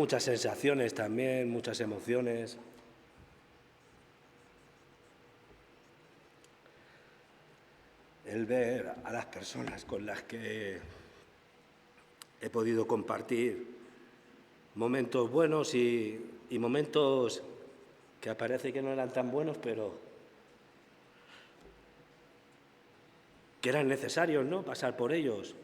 muchas sensaciones también, muchas emociones. El ver a las personas con las que he podido compartir momentos buenos y momentos que parece que no eran tan buenos, pero que eran necesarios, ¿no?, pasar por ellos.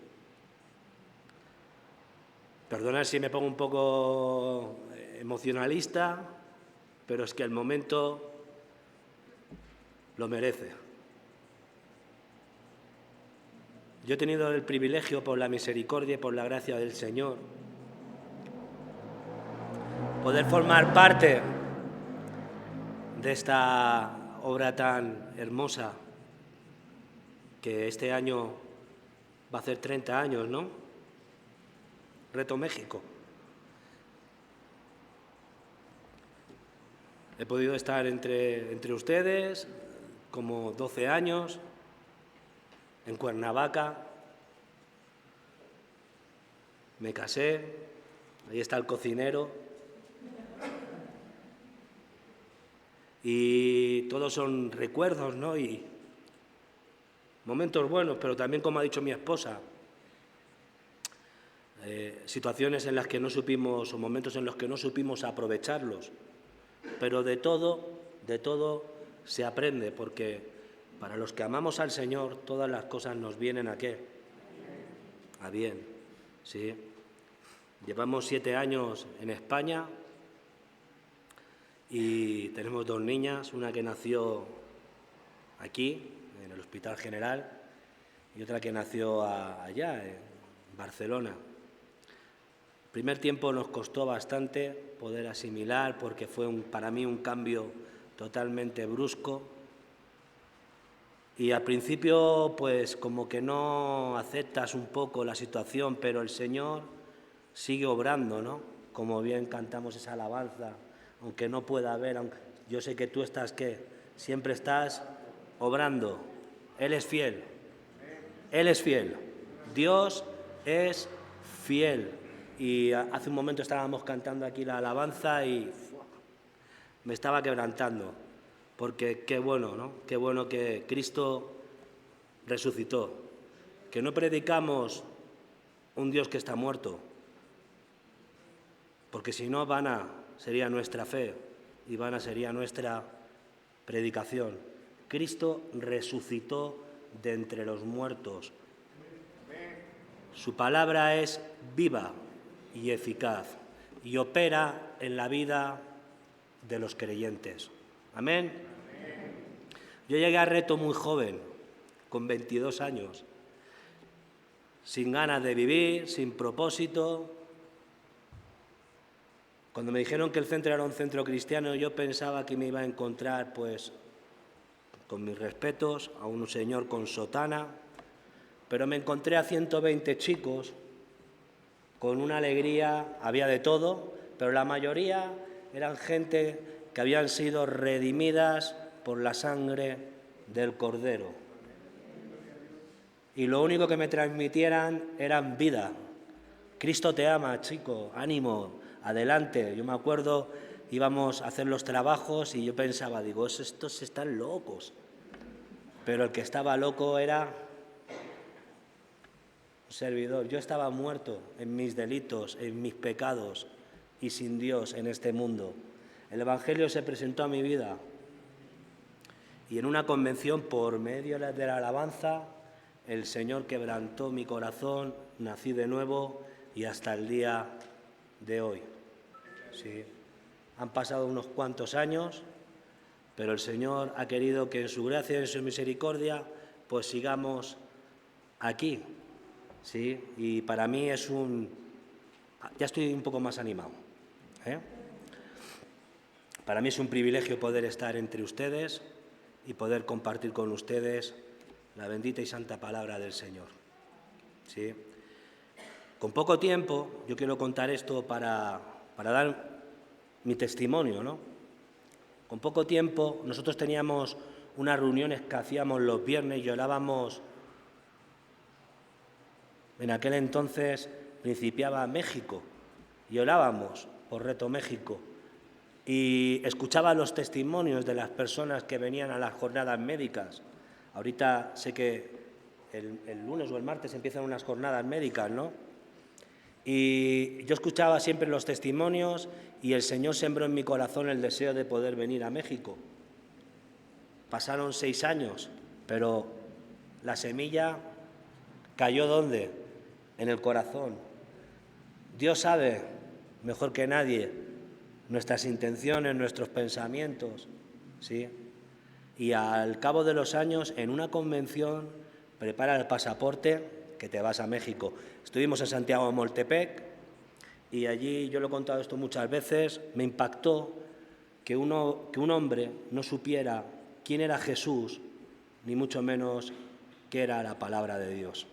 Perdonad si me pongo un poco emocionalista, pero es que el momento lo merece. Yo he tenido el privilegio, por la misericordia y por la gracia del Señor, poder formar parte de esta obra tan hermosa que este año va a hacer 30 años, ¿no? Reto México. He podido estar entre ustedes como 12 años, en Cuernavaca. Me casé, ahí está el cocinero. Y todos son recuerdos, ¿no? Y momentos buenos, pero también, como ha dicho mi esposa, situaciones en las que no supimos, o momentos en los que no supimos aprovecharlos. Pero de todo se aprende, porque para los que amamos al Señor, todas las cosas nos vienen ¿a qué? A bien, sí. Llevamos 7 años en España y tenemos 2 niñas, una que nació aquí, en el Hospital General, y otra que nació allá, en Barcelona. El primer tiempo nos costó bastante poder asimilar, porque fue para mí un cambio totalmente brusco. Y al principio, pues como que no aceptas un poco la situación, pero el Señor sigue obrando, ¿no? Como bien cantamos esa alabanza, aunque no pueda ver, yo sé que tú estás, ¿qué? Siempre estás obrando. Él es fiel. Él es fiel. Dios es fiel. Y hace un momento estábamos cantando aquí la alabanza y me estaba quebrantando, porque qué bueno, ¿no? Qué bueno que Cristo resucitó, que no predicamos un Dios que está muerto, porque si no, vana sería nuestra fe y vana sería nuestra predicación. Cristo resucitó de entre los muertos. Su palabra es viva y eficaz y opera en la vida de los creyentes. Amén. Yo llegué a Reto muy joven, con 22 años, sin ganas de vivir, sin propósito. Cuando me dijeron que el centro era un centro cristiano, yo pensaba que me iba a encontrar, pues, con mis respetos, a un señor con sotana, pero me encontré a 120 chicos con una alegría, había de todo, pero la mayoría eran gente que habían sido redimidas por la sangre del Cordero. Y lo único que me transmitieran eran vida. Cristo te ama, chico, ánimo, adelante. Yo me acuerdo, íbamos a hacer los trabajos y yo pensaba, digo, estos están locos. Pero el que estaba loco era un servidor. Yo estaba muerto en mis delitos, en mis pecados y sin Dios en este mundo. El Evangelio se presentó a mi vida y en una convención, por medio de la alabanza, el Señor quebrantó mi corazón, nací de nuevo y hasta el día de hoy. Sí. Han pasado unos cuantos años, pero el Señor ha querido que en su gracia y en su misericordia pues sigamos aquí. Sí, y para mí ya estoy un poco más animado, ¿eh? Para mí es un privilegio poder estar entre ustedes y poder compartir con ustedes la bendita y santa palabra del Señor. ¿Sí? Con poco tiempo, yo quiero contar esto para dar mi testimonio, ¿no? Con poco tiempo, nosotros teníamos unas reuniones que hacíamos los viernes y orábamos. En aquel entonces principiaba México y orábamos por Reto México, y escuchaba los testimonios de las personas que venían a las jornadas médicas. Ahorita sé que el lunes o el martes empiezan unas jornadas médicas, ¿no? Y yo escuchaba siempre los testimonios y el Señor sembró en mi corazón el deseo de poder venir a México. Pasaron 6 años, pero la semilla cayó ¿dónde? En el corazón. Dios sabe mejor que nadie nuestras intenciones, nuestros pensamientos, ¿sí? Y al cabo de los años, en una convención, prepara el pasaporte que te vas a México. Estuvimos en Santiago de Moltepec y allí, yo lo he contado esto muchas veces, me impactó que un hombre no supiera quién era Jesús, ni mucho menos qué era la palabra de Dios.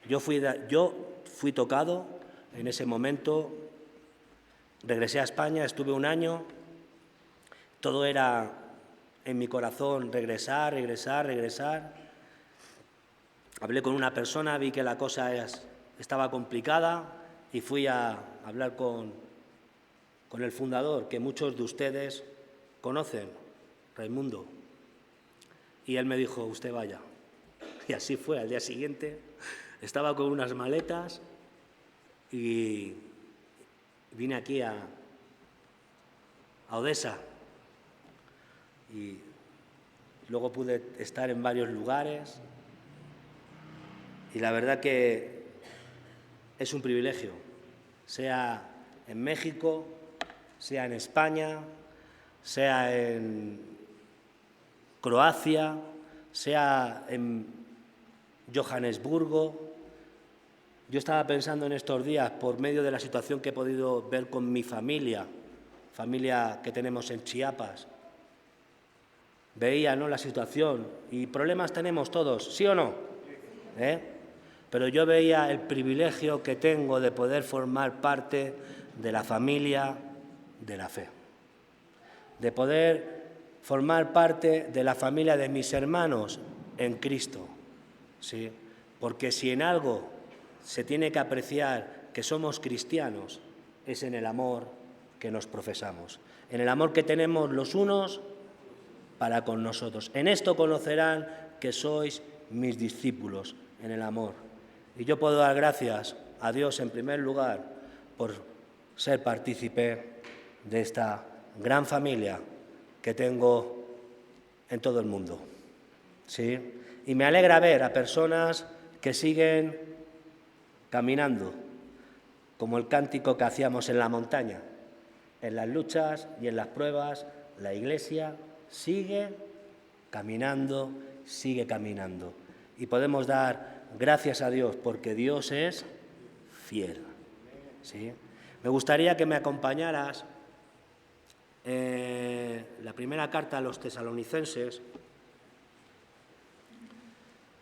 Yo fui tocado en ese momento, regresé a España, estuve 1 año, todo era en mi corazón regresar. Hablé con una persona, vi que la cosa estaba complicada y fui a hablar con el fundador, que muchos de ustedes conocen, Raimundo. Y él me dijo, usted vaya. Y así fue, al día siguiente estaba con unas maletas y vine aquí a Odessa. Y luego pude estar en varios lugares y la verdad que es un privilegio, sea en México, sea en España, sea en Croacia, sea en Johannesburgo. Yo estaba pensando en estos días, por medio de la situación que he podido ver con mi familia que tenemos en Chiapas, veía, ¿no?, la situación, y problemas tenemos todos, ¿sí o no? Pero yo veía el privilegio que tengo de poder formar parte de la familia de la fe, de poder formar parte de la familia de mis hermanos en Cristo, ¿sí? Porque si en algo se tiene que apreciar que somos cristianos, es en el amor que nos profesamos, en el amor que tenemos los unos para con nosotros. En esto conocerán que sois mis discípulos, en el amor. Y yo puedo dar gracias a Dios en primer lugar por ser partícipe de esta gran familia que tengo en todo el mundo, ¿sí? Y me alegra ver a personas que siguen caminando, como el cántico que hacíamos en la montaña, en las luchas y en las pruebas, la Iglesia sigue caminando. Y podemos dar gracias a Dios porque Dios es fiel, ¿sí? Me gustaría que me acompañaras la primera carta a los tesalonicenses.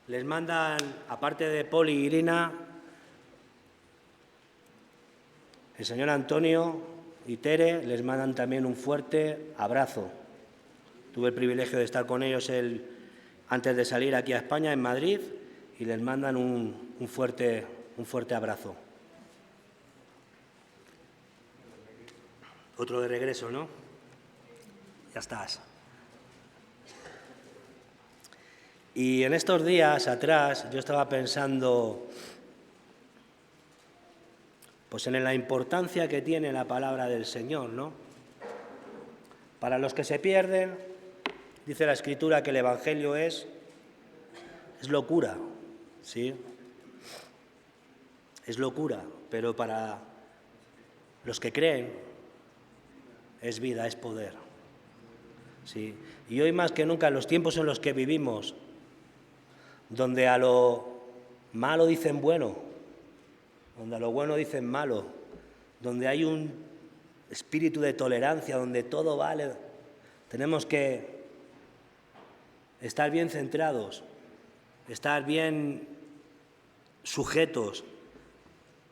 Les mandan, aparte de Poli y Irina, el señor Antonio y Tere, les mandan también un fuerte abrazo. Tuve el privilegio de estar con ellos antes de salir aquí a España, en Madrid, y les mandan un fuerte abrazo. Otro de regreso, ¿no? Ya estás. Y en estos días atrás yo estaba pensando pues en la importancia que tiene la palabra del Señor, ¿no? Para los que se pierden, dice la Escritura que el Evangelio es locura, ¿sí? Es locura, pero para los que creen es vida, es poder, ¿sí? Y hoy más que nunca, en los tiempos en los que vivimos, donde a lo malo dicen bueno, donde a lo bueno dicen malo, donde hay un espíritu de tolerancia, donde todo vale, tenemos que estar bien centrados, estar bien sujetos,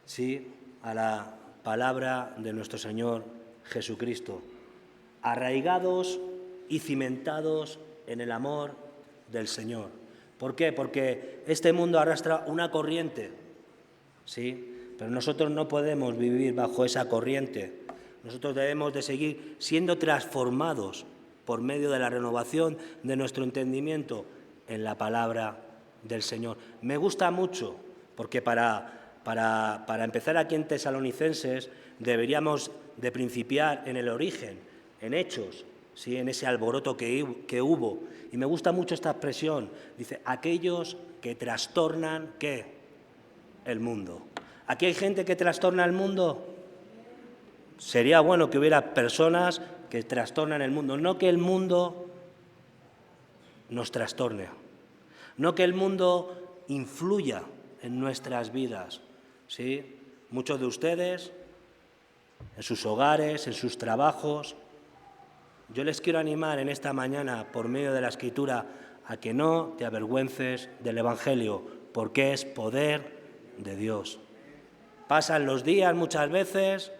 ¿sí?, a la palabra de nuestro Señor Jesucristo, arraigados y cimentados en el amor del Señor. ¿Por qué? Porque este mundo arrastra una corriente, ¿sí?, pero nosotros no podemos vivir bajo esa corriente, Nosotros debemos de seguir siendo transformados por medio de la renovación de nuestro entendimiento en la palabra del Señor. Me gusta mucho, porque para empezar aquí en Tesalonicenses deberíamos de principiar en el origen, en Hechos, ¿sí? En ese alboroto que hubo. Y me gusta mucho esta expresión. Dice, aquellos que trastornan, ¿qué? El mundo. ¿Aquí hay gente que trastorna el mundo? Sería bueno que hubiera personas que trastornan el mundo, no que el mundo nos trastorne, no que el mundo influya en nuestras vidas, ¿sí? Muchos de ustedes, en sus hogares, en sus trabajos, yo les quiero animar en esta mañana, por medio de la Escritura, a que no te avergüences del Evangelio, porque es poder de Dios. Pasan los días muchas veces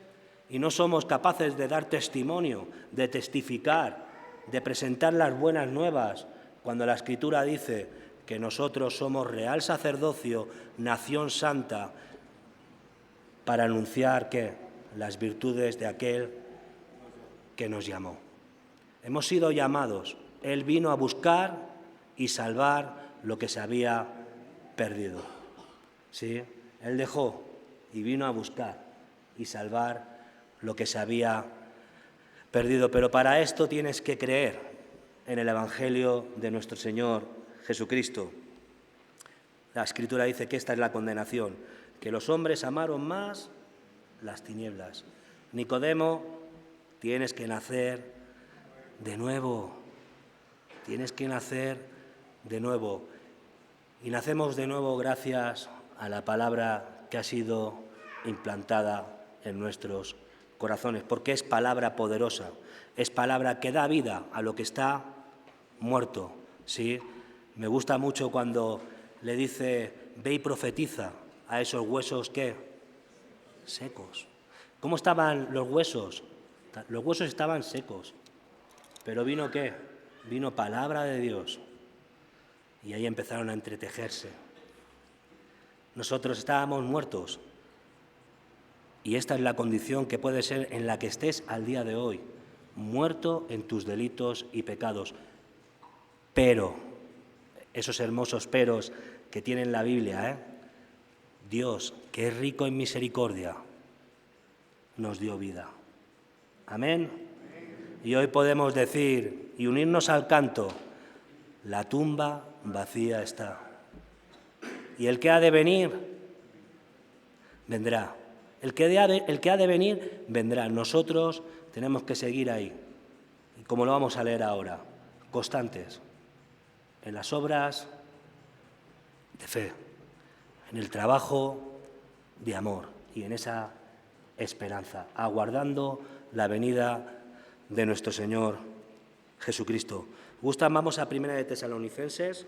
y no somos capaces de dar testimonio, de testificar, de presentar las buenas nuevas, cuando la Escritura dice que nosotros somos real sacerdocio, nación santa, para anunciar ¿qué? Las virtudes de aquel que nos llamó. Hemos sido llamados. Él vino a buscar y salvar lo que se había perdido. ¿Sí? Él dejó y vino a buscar y salvar lo que se había perdido. Pero para esto tienes que creer en el Evangelio de nuestro Señor Jesucristo. La Escritura dice que esta es la condenación, que los hombres amaron más las tinieblas. Nicodemo, tienes que nacer de nuevo. Tienes que nacer de nuevo. Y nacemos de nuevo gracias a la palabra que ha sido implantada en nuestros corazones, porque es palabra poderosa, es palabra que da vida a lo que está muerto, ¿sí? Me gusta mucho cuando le dice, ve y profetiza a esos huesos, ¿qué? Secos. ¿Cómo estaban los huesos? Los huesos estaban secos, pero vino, ¿qué? Vino palabra de Dios y ahí empezaron a entretejerse. Nosotros estábamos muertos. Y esta es la condición que puede ser en la que estés al día de hoy, muerto en tus delitos y pecados. Pero, esos hermosos peros que tiene la Biblia, Dios, que es rico en misericordia, nos dio vida. Amén. Y hoy podemos decir y unirnos al canto, la tumba vacía está. Y el que ha de venir, vendrá. El que ha de venir, vendrá. Nosotros tenemos que seguir ahí. Y como lo vamos a leer ahora, constantes en las obras de fe, en el trabajo de amor y en esa esperanza, aguardando la venida de nuestro Señor Jesucristo. ¿Gustan? Vamos a 1 de Tesalonicenses.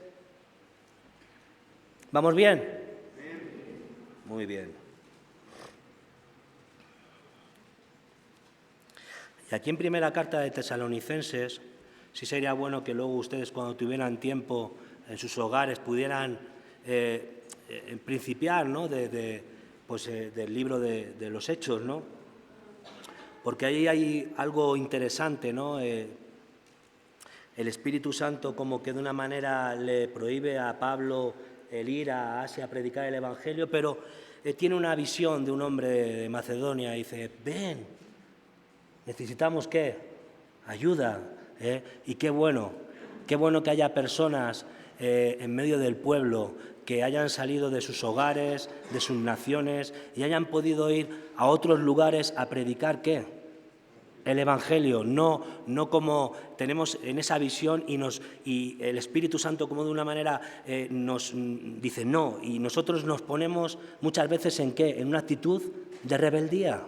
¿Vamos bien? Muy bien. Y aquí en primera carta de Tesalonicenses, sí sería bueno que luego ustedes cuando tuvieran tiempo en sus hogares pudieran principiar, ¿no? del libro de los Hechos, ¿no? Porque ahí hay algo interesante, ¿no? El Espíritu Santo como que de una manera le prohíbe a Pablo el ir a Asia a predicar el Evangelio, pero tiene una visión de un hombre de Macedonia y dice, ven, necesitamos ¿qué? Ayuda. Y qué bueno que haya personas en medio del pueblo que hayan salido de sus hogares, de sus naciones y hayan podido ir a otros lugares a predicar ¿qué? El Evangelio, no como tenemos en esa visión y el Espíritu Santo como de una manera nos dice no, y nosotros nos ponemos muchas veces ¿en qué? En una actitud de rebeldía,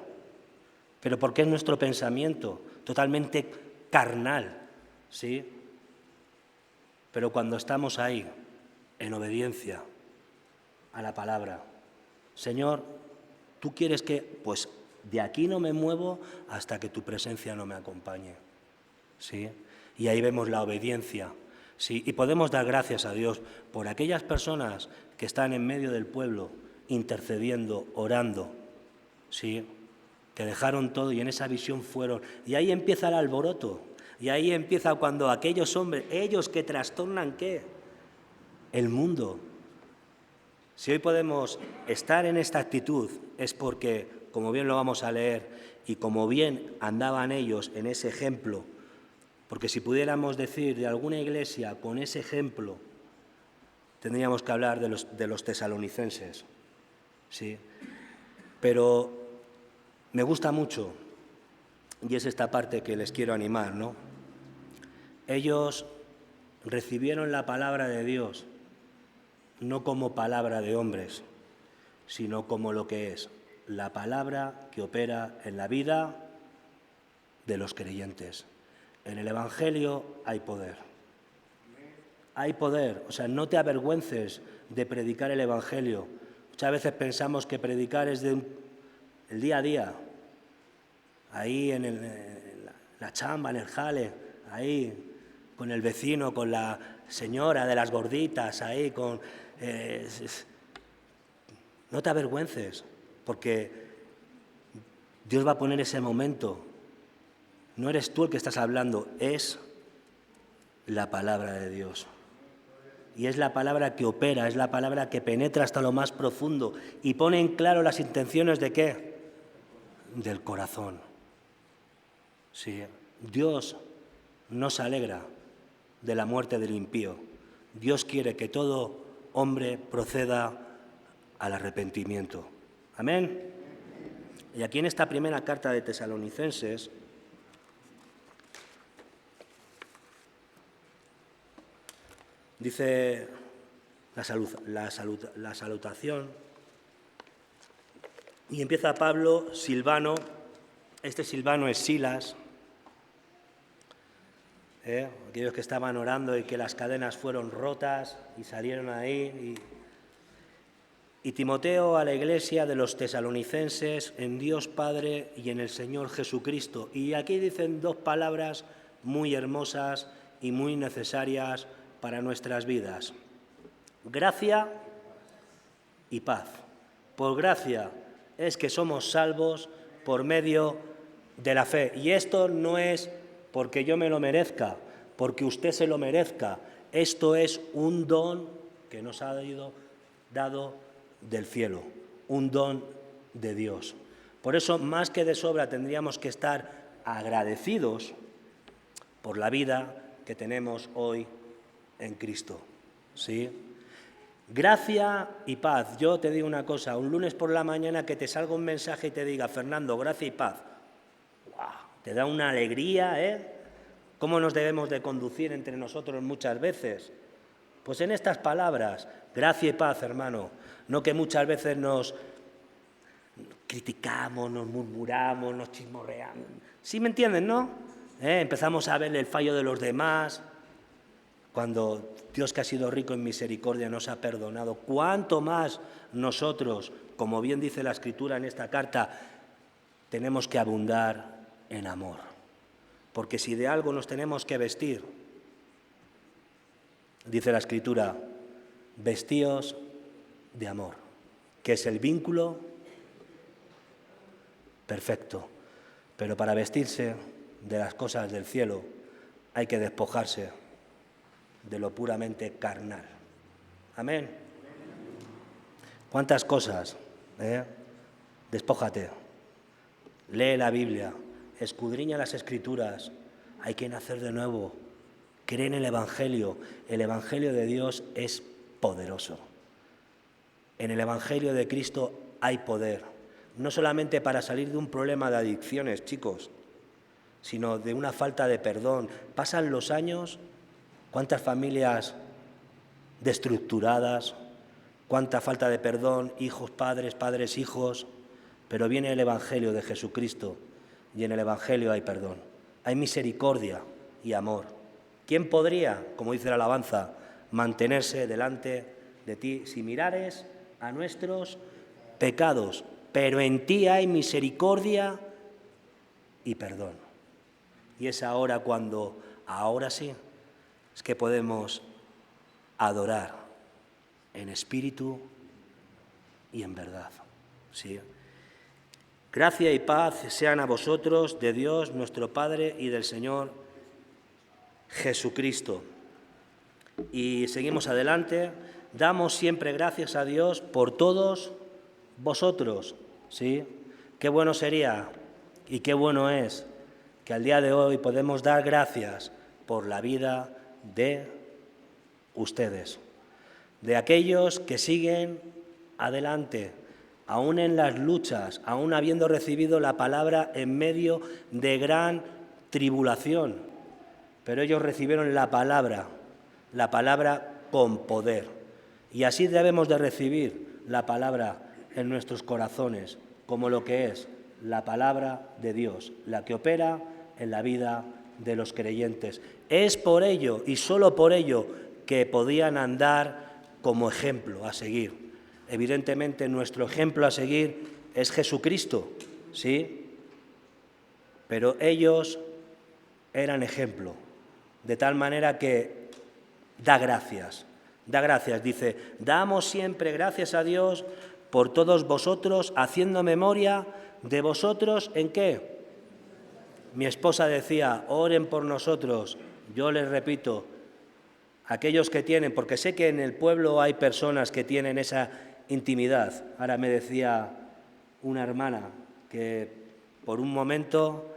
pero porque es nuestro pensamiento totalmente carnal, ¿sí? Pero cuando estamos ahí, en obediencia a la palabra, Señor, tú quieres que, pues de aquí no me muevo hasta que tu presencia no me acompañe, ¿sí? Y ahí vemos la obediencia, ¿sí? Y podemos dar gracias a Dios por aquellas personas que están en medio del pueblo, intercediendo, orando, ¿sí? que dejaron todo y en esa visión fueron. Y ahí empieza el alboroto. Y ahí empieza cuando aquellos hombres, ellos que trastornan, ¿qué? El mundo. Si hoy podemos estar en esta actitud es porque, como bien lo vamos a leer, y como bien andaban ellos en ese ejemplo, porque si pudiéramos decir de alguna iglesia con ese ejemplo, tendríamos que hablar de los tesalonicenses, ¿sí? Pero me gusta mucho, y es esta parte que les quiero animar, ¿no? Ellos recibieron la palabra de Dios no como palabra de hombres, sino como lo que es la palabra que opera en la vida de los creyentes. En el Evangelio hay poder. Hay poder, o sea, no te avergüences de predicar el Evangelio. Muchas veces pensamos que predicar es el día a día, ahí en la chamba, en el jale, ahí con el vecino, con la señora de las gorditas, ahí con... no te avergüences, porque Dios va a poner ese momento. No eres tú el que estás hablando, es la palabra de Dios. Y es la palabra que opera, es la palabra que penetra hasta lo más profundo y pone en claro las intenciones de ¿qué? Del corazón. Sí, Dios no se alegra de la muerte del impío. Dios quiere que todo hombre proceda al arrepentimiento. Amén. Y aquí en esta primera carta de Tesalonicenses dice la salutación y empieza Pablo, Silvano, este Silvano es Silas, aquellos que estaban orando y que las cadenas fueron rotas y salieron ahí. Y Timoteo a la iglesia de los tesalonicenses en Dios Padre y en el Señor Jesucristo. Y aquí dicen dos palabras muy hermosas y muy necesarias para nuestras vidas. Gracia y paz. Por gracia es que somos salvos por medio de la fe. Y esto no es porque yo me lo merezca, porque usted se lo merezca. Esto es un don que nos ha dado del cielo, un don de Dios. Por eso, más que de sobra, tendríamos que estar agradecidos por la vida que tenemos hoy en Cristo. ¿Sí? Gracia y paz. Yo te digo una cosa, un lunes por la mañana que te salga un mensaje y te diga, Fernando, gracia y paz. ¡Wow! Te da una alegría, ¿eh? ¿Cómo nos debemos de conducir entre nosotros muchas veces? Pues en estas palabras, gracia y paz, hermano. No que muchas veces nos criticamos, nos murmuramos, nos chismorreamos. ¿Sí me entienden, no? Empezamos a ver el fallo de los demás. Cuando Dios, que ha sido rico en misericordia, nos ha perdonado, ¿cuánto más nosotros, como bien dice la Escritura en esta carta, tenemos que abundar en amor? Porque si de algo nos tenemos que vestir, dice la Escritura, vestíos de amor, que es el vínculo perfecto. Pero para vestirse de las cosas del cielo hay que despojarse de lo puramente carnal. Amén. ¿Cuántas cosas? Despójate. Lee la Biblia, escudriña las Escrituras. Hay que nacer de nuevo. Cree en el Evangelio. El Evangelio de Dios es poderoso. En el Evangelio de Cristo hay poder, no solamente para salir de un problema de adicciones, chicos, sino de una falta de perdón. Pasan los años, cuántas familias destructuradas, cuánta falta de perdón, hijos, padres, padres, hijos, pero viene el Evangelio de Jesucristo y en el Evangelio hay perdón, hay misericordia y amor. ¿Quién podría, como dice la alabanza, mantenerse delante de ti si mirares a nuestros pecados? Pero en ti hay misericordia y perdón. Y es ahora cuando, ahora sí, es que podemos adorar en espíritu y en verdad. ¿Sí? Gracia y paz sean a vosotros de Dios nuestro Padre y del Señor Jesucristo. Y seguimos adelante. Damos siempre gracias a Dios por todos vosotros, ¿sí? Qué bueno sería y qué bueno es que al día de hoy podemos dar gracias por la vida de ustedes, de aquellos que siguen adelante, aún en las luchas, aún habiendo recibido la palabra en medio de gran tribulación. Pero ellos recibieron la palabra con poder. Y así debemos de recibir la palabra en nuestros corazones, como lo que es la palabra de Dios, la que opera en la vida de los creyentes. Es por ello y solo por ello que podían andar como ejemplo a seguir. Evidentemente nuestro ejemplo a seguir es Jesucristo, ¿sí? Pero ellos eran ejemplo, de tal manera que da gracias, dice, damos siempre gracias a Dios por todos vosotros, haciendo memoria de vosotros, ¿en qué? Mi esposa decía, oren por nosotros. Yo les repito, aquellos que tienen, porque sé que en el pueblo hay personas que tienen esa intimidad. Ahora me decía una hermana que por un momento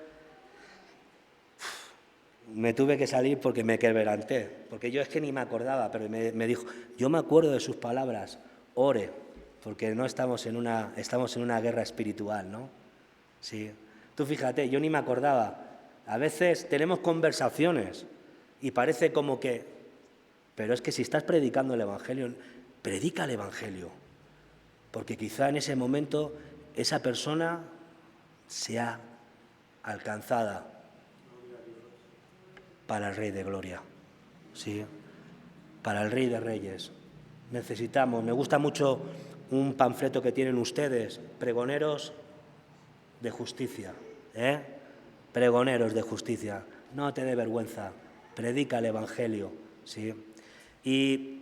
me tuve que salir porque me quebranté, porque yo es que ni me acordaba, pero me dijo, yo me acuerdo de sus palabras, ore, porque no estamos en una guerra espiritual, ¿no? Sí. Tú fíjate, yo ni me acordaba. A veces tenemos conversaciones y parece como que, pero es que si estás predicando el Evangelio, predica el Evangelio, porque quizá en ese momento esa persona sea alcanzada para el Rey de Gloria, ¿sí? Para el Rey de Reyes. Necesitamos, me gusta mucho un panfleto que tienen ustedes, pregoneros de justicia, pregoneros de justicia. No te dé vergüenza, predica el Evangelio, ¿sí? Y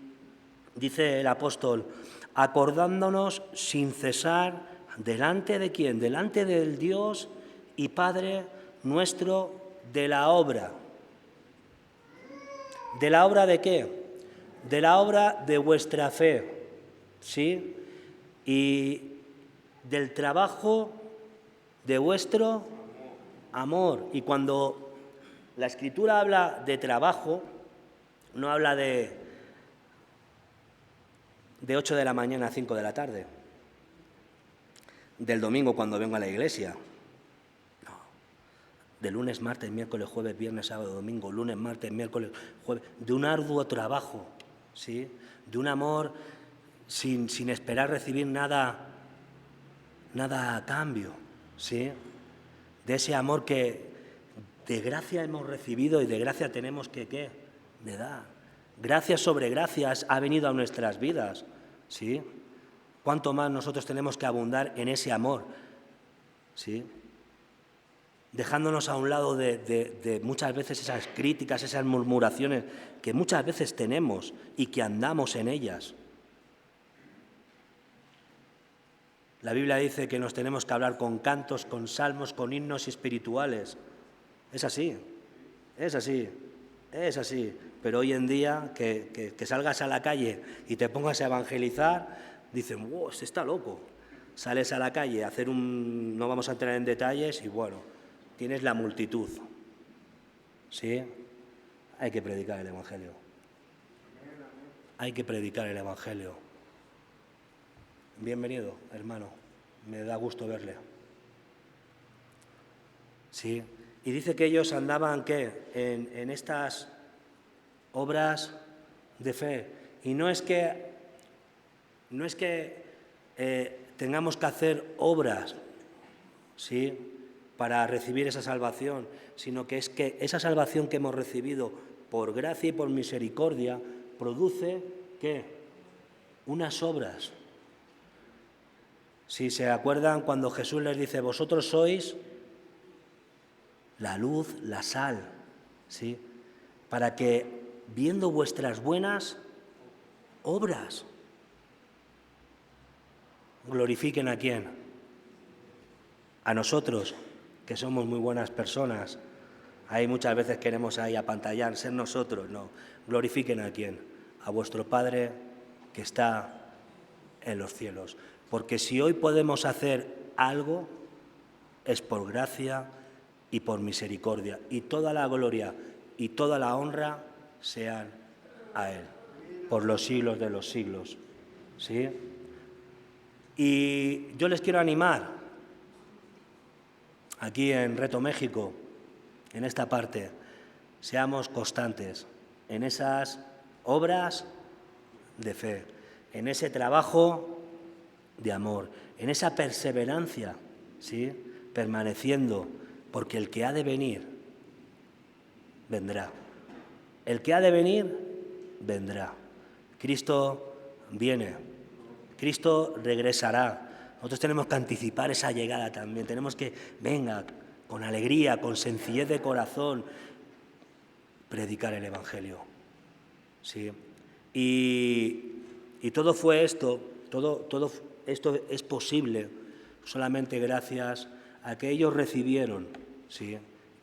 dice el apóstol, acordándonos sin cesar, ¿delante de quién? Delante del Dios y Padre nuestro, de la obra. ¿De la obra de qué? De la obra de vuestra fe, ¿sí? Y del trabajo de vuestro amor. Y cuando la Escritura habla de trabajo, no habla de 8 de la mañana a 5 de la tarde, del domingo cuando vengo a la iglesia. No, de lunes, martes, miércoles, jueves, viernes, sábado, domingo, lunes, martes, miércoles, jueves, de un arduo trabajo, ¿sí? De un amor sin esperar recibir nada a cambio, ¿sí? De ese amor que de gracia hemos recibido y de gracia tenemos que, ¿qué? De dar. Gracias sobre gracias ha venido a nuestras vidas, ¿sí? ¿Cuánto más nosotros tenemos que abundar en ese amor, ¿sí? Dejándonos a un lado de muchas veces esas críticas, esas murmuraciones que muchas veces tenemos y que andamos en ellas. La Biblia dice que nos tenemos que hablar con cantos, con salmos, con himnos espirituales. Es así, es así, es así. Pero hoy en día que salgas a la calle y te pongas a evangelizar, dicen, wow, este está loco. Sales a la calle a hacer no vamos a entrar en detalles y bueno, tienes la multitud. ¿Sí? Hay que predicar el Evangelio. Hay que predicar el Evangelio. Bienvenido, hermano. Me da gusto verle. Sí. Y dice que ellos andaban, ¿qué? En estas obras de fe. Y no es que tengamos que hacer obras, ¿sí?, para recibir esa salvación, sino que es que esa salvación que hemos recibido por gracia y por misericordia produce, ¿qué? Unas obras. Si se acuerdan cuando Jesús les dice, vosotros sois la luz, la sal, ¿sí?, para que, viendo vuestras buenas obras, glorifiquen ¿a quién? A nosotros, que somos muy buenas personas, ahí muchas veces queremos ahí apantallar, ser nosotros, no. Glorifiquen a quién, a vuestro Padre que está en los cielos. Porque si hoy podemos hacer algo, es por gracia y por misericordia. Y toda la gloria y toda la honra sean a Él, por los siglos de los siglos. ¿Sí? Y yo les quiero animar, aquí en Reto México, en esta parte, seamos constantes en esas obras de fe, en ese trabajo de amor, en esa perseverancia, ¿sí? Permaneciendo, porque el que ha de venir, vendrá. El que ha de venir, vendrá. Cristo viene, Cristo regresará. Nosotros tenemos que anticipar esa llegada también, tenemos que, venga, con alegría, con sencillez de corazón, predicar el Evangelio. ¿Sí? Y todo fue esto, todo esto es posible solamente gracias a que ellos recibieron. ¿Sí?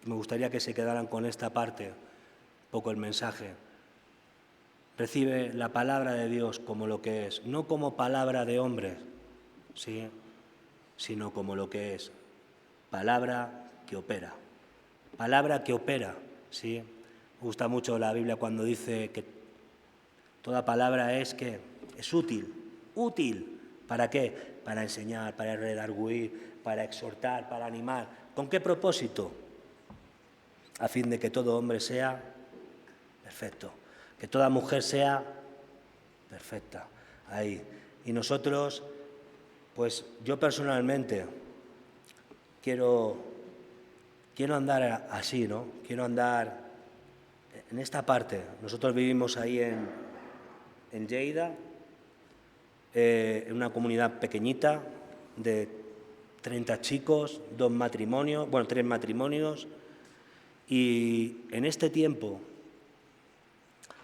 Me gustaría que se quedaran con esta parte, un poco el mensaje. Recibe la palabra de Dios como lo que es, no como palabra de hombres, ¿sí? Sino como lo que es, palabra que opera. Palabra que opera, ¿sí? Me gusta mucho la Biblia cuando dice que toda palabra es útil. ¿Útil? ¿Para qué? Para enseñar, para redarguir, para exhortar, para animar. ¿Con qué propósito? A fin de que todo hombre sea perfecto, que toda mujer sea perfecta. Ahí. Y nosotros, pues yo personalmente quiero andar así, ¿no? Quiero andar en esta parte. Nosotros vivimos ahí en Lleida, en una comunidad pequeñita de 30 chicos, 3 matrimonios, y en este tiempo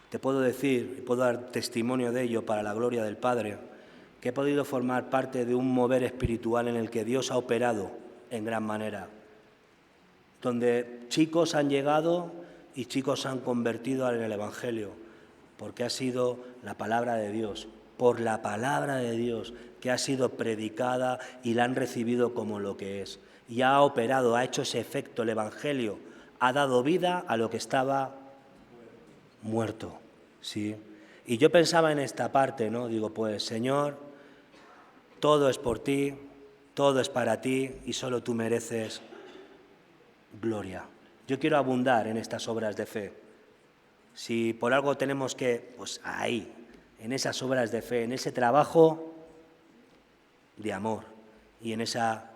te puedo decir, y puedo dar testimonio de ello para la gloria del Padre, que he podido formar parte de un mover espiritual en el que Dios ha operado en gran manera, donde chicos han llegado y chicos se han convertido en el Evangelio, porque ha sido la palabra de Dios, por la palabra de Dios que ha sido predicada y la han recibido como lo que es. Y ha operado, ha hecho ese efecto, el Evangelio, ha dado vida a lo que estaba muerto, ¿sí? Y yo pensaba en esta parte, ¿no? Digo, pues, Señor, todo es por ti, todo es para ti y solo tú mereces gloria. Yo quiero abundar en estas obras de fe. Si por algo tenemos que, pues ahí, en esas obras de fe, en ese trabajo de amor y en esa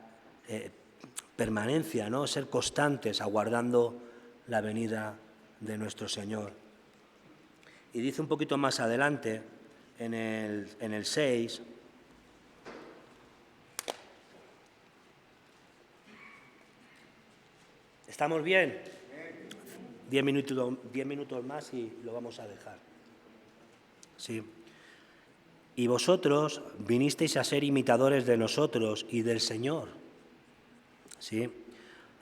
permanencia, ¿no? Ser constantes aguardando la venida de nuestro Señor. Y dice un poquito más adelante, en el 6, ¿estamos bien? 10 minutos más y lo vamos a dejar. Sí. Y vosotros vinisteis a ser imitadores de nosotros y del Señor, ¿sí?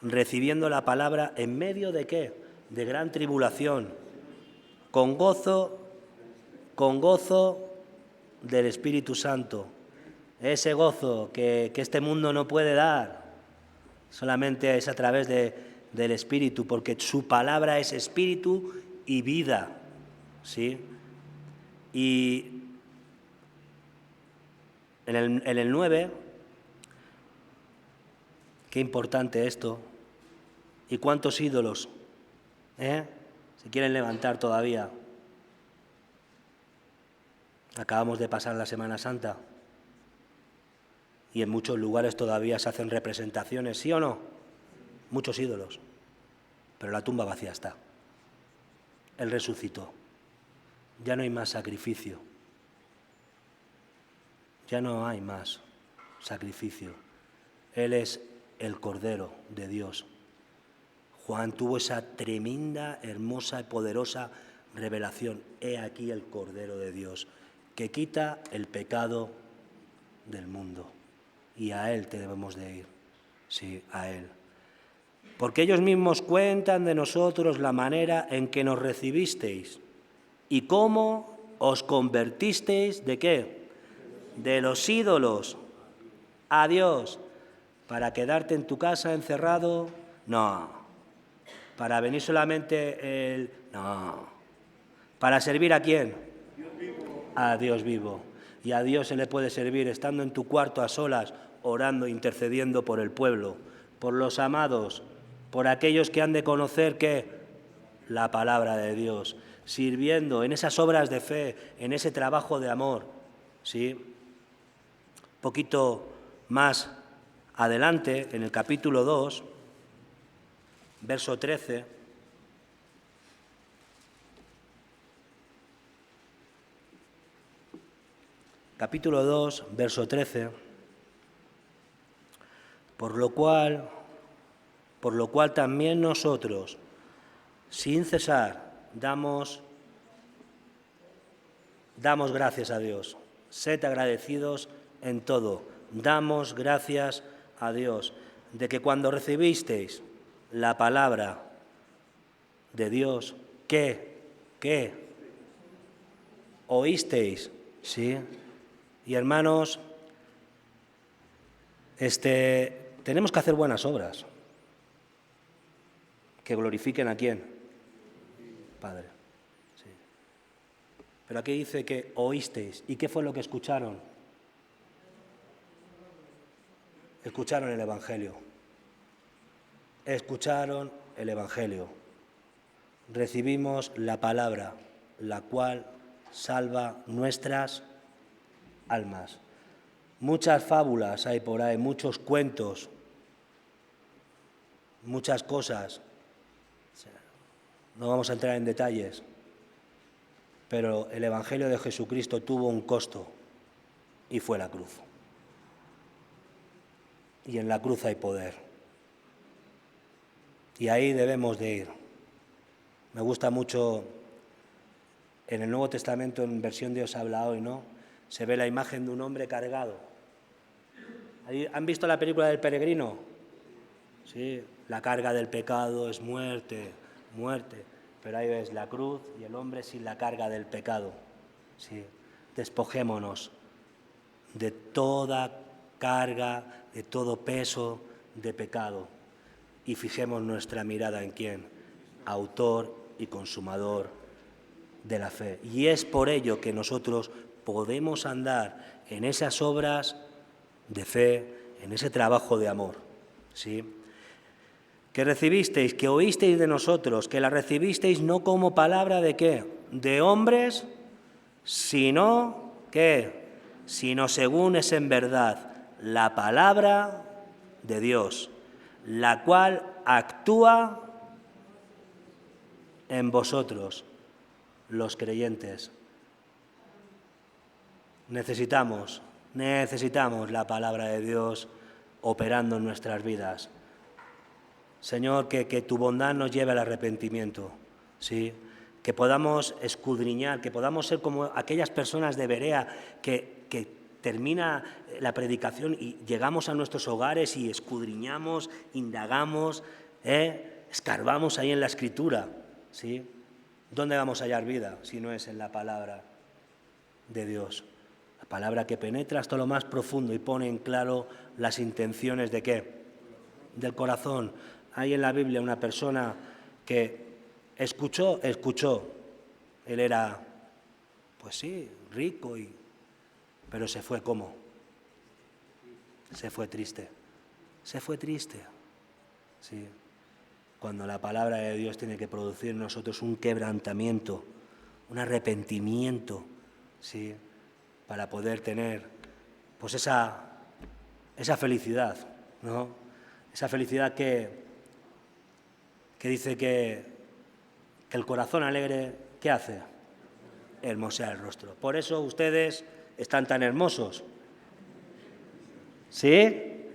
Recibiendo la palabra en medio de ¿qué? De gran tribulación, con gozo del Espíritu Santo. Ese gozo que este mundo no puede dar, solamente es a través del Espíritu, porque su palabra es espíritu y vida, ¿sí? Y en el 9, qué importante esto, y cuántos ídolos, se quieren levantar todavía. Acabamos de pasar la Semana Santa y en muchos lugares todavía se hacen representaciones, ¿sí o no? Muchos ídolos, pero la tumba vacía está. Él resucitó. Ya no hay más sacrificio. Ya no hay más sacrificio. Él es el Cordero de Dios. Juan tuvo esa tremenda, hermosa y poderosa revelación. He aquí el Cordero de Dios, que quita el pecado del mundo. Y a Él debemos de ir. sí, a Él. Porque ellos mismos cuentan de nosotros la manera en que nos recibisteis y cómo os convertisteis, ¿de qué? De los ídolos a Dios, para quedarte en tu casa encerrado, no. Para venir solamente no. ¿Para servir a quién? A Dios vivo. Y a Dios se le puede servir estando en tu cuarto a solas, orando, intercediendo por el pueblo, por los amados, por aquellos que han de conocer que la palabra de Dios, sirviendo en esas obras de fe, en ese trabajo de amor, ¿sí? Un poquito más adelante, en el capítulo 2, verso 13, capítulo 2, verso 13, por lo cual también nosotros, sin cesar, damos gracias a Dios. Sed agradecidos en todo. Damos gracias a Dios de que cuando recibisteis la palabra de Dios, ¿qué? ¿Oísteis? ¿Sí? Y hermanos, tenemos que hacer buenas obras que glorifiquen ¿a quién? Padre. Sí. Pero aquí dice que oísteis. ¿Y qué fue lo que escucharon? Escucharon el Evangelio. Escucharon el Evangelio. Recibimos la palabra, la cual salva nuestras almas. Muchas fábulas hay por ahí, muchos cuentos, muchas cosas. No vamos a entrar en detalles, pero el Evangelio de Jesucristo tuvo un costo y fue la cruz. Y en la cruz hay poder. Y ahí debemos de ir. Me gusta mucho, en el Nuevo Testamento, en versión Dios habla hoy, ¿no? Se ve la imagen de un hombre cargado. ¿Han visto la película del peregrino? Sí, la carga del pecado es muerte, muerte. Pero ahí ves la cruz y el hombre sin la carga del pecado. Sí, despojémonos de toda carga, de todo peso de pecado y fijemos nuestra mirada en quién, autor y consumador de la fe. Y es por ello que nosotros podemos andar en esas obras de fe, en ese trabajo de amor, ¿sí? Que recibisteis, que oísteis de nosotros, que la recibisteis no como palabra de ¿qué? De hombres, sino ¿qué? Sino según es en verdad la palabra de Dios, la cual actúa en vosotros, los creyentes. Necesitamos la palabra de Dios operando en nuestras vidas. Señor, que tu bondad nos lleve al arrepentimiento, ¿sí? Que podamos escudriñar, que podamos ser como aquellas personas de Berea que termina la predicación y llegamos a nuestros hogares y escudriñamos, indagamos, escarbamos ahí en la Escritura, ¿sí? ¿Dónde vamos a hallar vida si no es en la palabra de Dios? La palabra que penetra hasta lo más profundo y pone en claro las intenciones ¿de qué? Del corazón. Hay en la Biblia una persona que escuchó. Él era, pues sí, rico, pero se fue ¿cómo? Se fue triste. Sí. Cuando la palabra de Dios tiene que producir en nosotros un quebrantamiento, un arrepentimiento, ¿sí? Para poder tener pues esa felicidad, ¿no? Esa felicidad que dice que el corazón alegre, ¿qué hace? Hermosea el rostro. Por eso ustedes están tan hermosos. ¿Sí?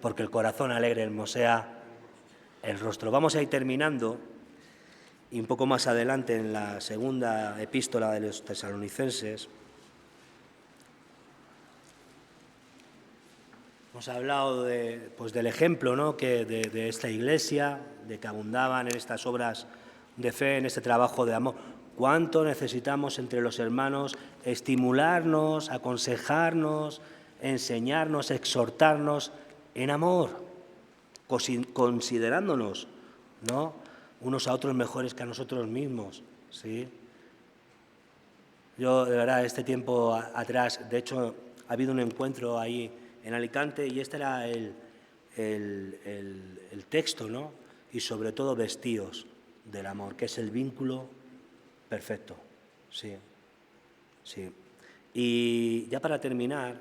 Porque el corazón alegre hermosea el rostro. Vamos a ir terminando y un poco más adelante en la segunda epístola de los Tesalonicenses Hemos hablado pues del ejemplo, ¿no?, de esta iglesia, de que abundaban en estas obras de fe, en este trabajo de amor. ¿Cuánto necesitamos entre los hermanos estimularnos, aconsejarnos, enseñarnos, exhortarnos en amor, considerándonos, ¿no?, unos a otros mejores que a nosotros mismos, ¿sí? Yo, de verdad, este tiempo atrás, de hecho, ha habido un encuentro ahí en Alicante y este era el texto, ¿no? Y sobre todo vestíos del amor, que es el vínculo perfecto, sí, sí. Y ya para terminar,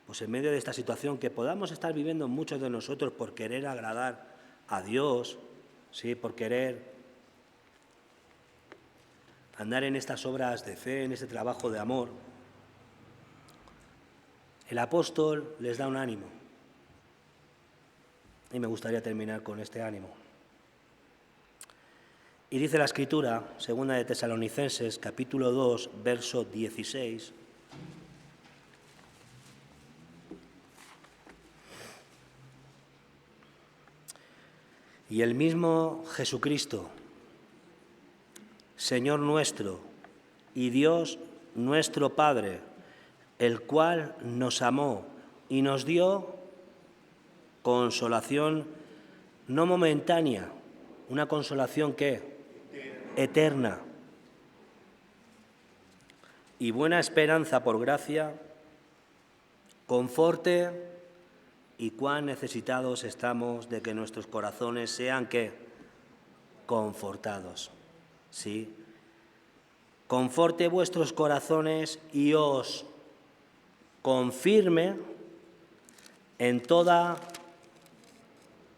pues en medio de esta situación que podamos estar viviendo muchos de nosotros por querer agradar a Dios, sí, por querer andar en estas obras de fe, en este trabajo de amor, el apóstol les da un ánimo. Y me gustaría terminar con este ánimo. Y dice la Escritura, segunda de Tesalonicenses, capítulo 2, verso 16. Y el mismo Jesucristo, Señor nuestro y Dios nuestro Padre, el cual nos amó y nos dio consolación no momentánea, una consolación ¿qué? Eterna. Y buena esperanza por gracia, conforte y cuán necesitados estamos de que nuestros corazones sean ¿qué? Confortados. ¿Sí? Conforte vuestros corazones y os confirme en toda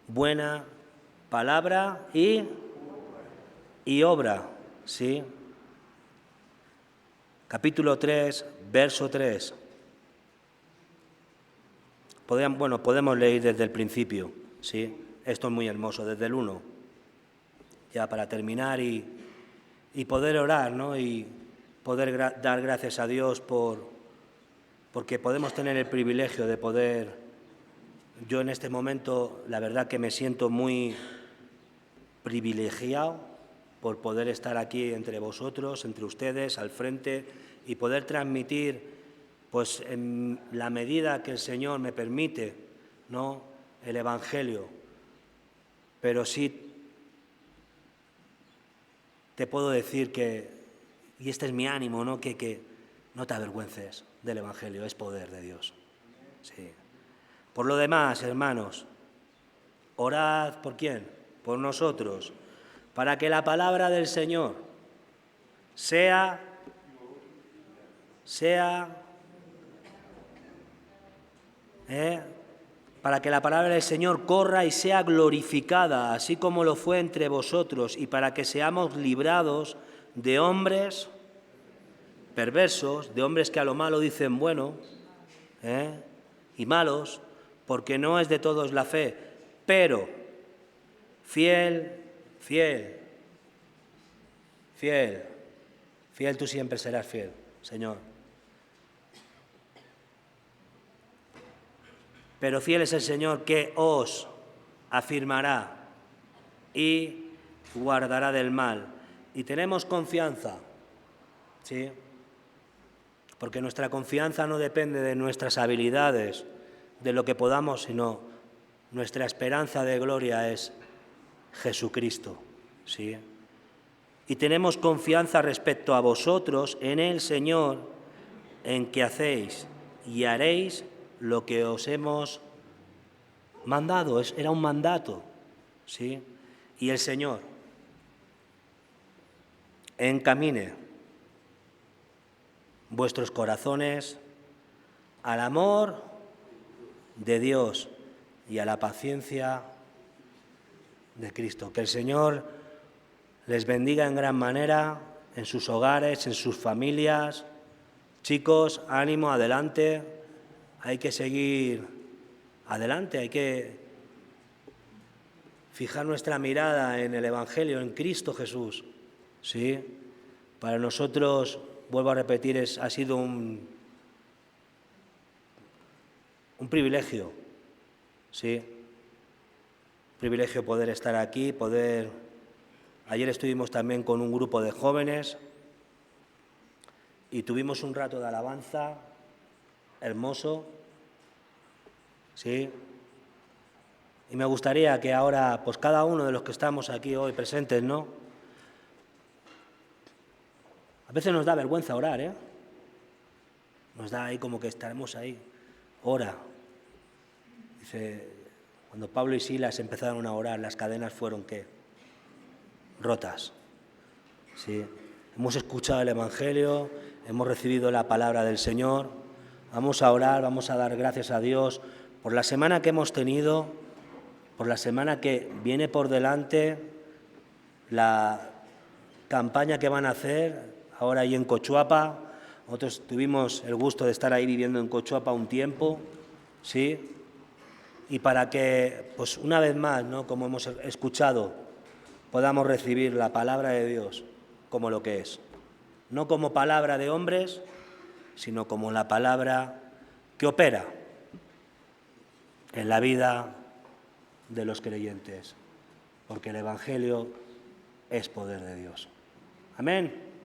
buena palabra y obra, ¿sí? Capítulo 3, verso 3. Podemos leer desde el principio, ¿sí? Esto es muy hermoso, desde el 1, ya para terminar y poder orar, ¿no? Y poder dar gracias a Dios porque podemos tener el privilegio de poder. Yo en este momento, la verdad que me siento muy privilegiado por poder estar aquí entre vosotros, entre ustedes, al frente, y poder transmitir, pues en la medida que el Señor me permite, ¿no?, el Evangelio. Pero sí te puedo decir que, y este es mi ánimo, ¿no?, que no te avergüences del Evangelio, es poder de Dios. Sí. Por lo demás, hermanos, orad ¿por quién? Por nosotros, para que la palabra del Señor sea para que la palabra del Señor corra y sea glorificada, así como lo fue entre vosotros, y para que seamos librados de hombres perversos, de hombres que a lo malo dicen bueno, y malos, porque no es de todos la fe, pero fiel tú siempre serás fiel, Señor. Pero fiel es el Señor que os afirmará y guardará del mal. Y tenemos confianza, ¿sí? Porque nuestra confianza no depende de nuestras habilidades, de lo que podamos, sino nuestra esperanza de gloria es Jesucristo, ¿sí? Y tenemos confianza respecto a vosotros en el Señor, en que hacéis y haréis lo que os hemos mandado. Era un mandato, ¿sí? Y el Señor encamine vuestros corazones al amor de Dios y a la paciencia de Cristo. Que el Señor les bendiga en gran manera en sus hogares, en sus familias. Chicos, ánimo, adelante. Hay que seguir adelante, hay que fijar nuestra mirada en el Evangelio, en Cristo Jesús. ¿Sí? Para nosotros, vuelvo a repetir, ha sido un Un privilegio, sí. Privilegio poder estar aquí, Ayer estuvimos también con un grupo de jóvenes y tuvimos un rato de alabanza hermoso, sí. Y me gustaría que ahora, pues cada uno de los que estamos aquí hoy presentes, ¿no? A veces nos da vergüenza orar, ¿eh? Nos da ahí como que estaremos ahí. Ora. Dice, cuando Pablo y Silas empezaron a orar, las cadenas fueron, ¿qué? Rotas. Sí. Hemos escuchado el Evangelio, hemos recibido la palabra del Señor. Vamos a orar, vamos a dar gracias a Dios por la semana que hemos tenido, por la semana que viene por delante, la campaña que van a hacer ahora ahí en Cochuapa. Nosotros tuvimos el gusto de estar ahí viviendo en Cochuapa un tiempo, ¿sí? Y para que, pues una vez más, ¿no?, como hemos escuchado, podamos recibir la palabra de Dios como lo que es. No como palabra de hombres, sino como la palabra que opera en la vida de los creyentes, porque el Evangelio es poder de Dios. Amén.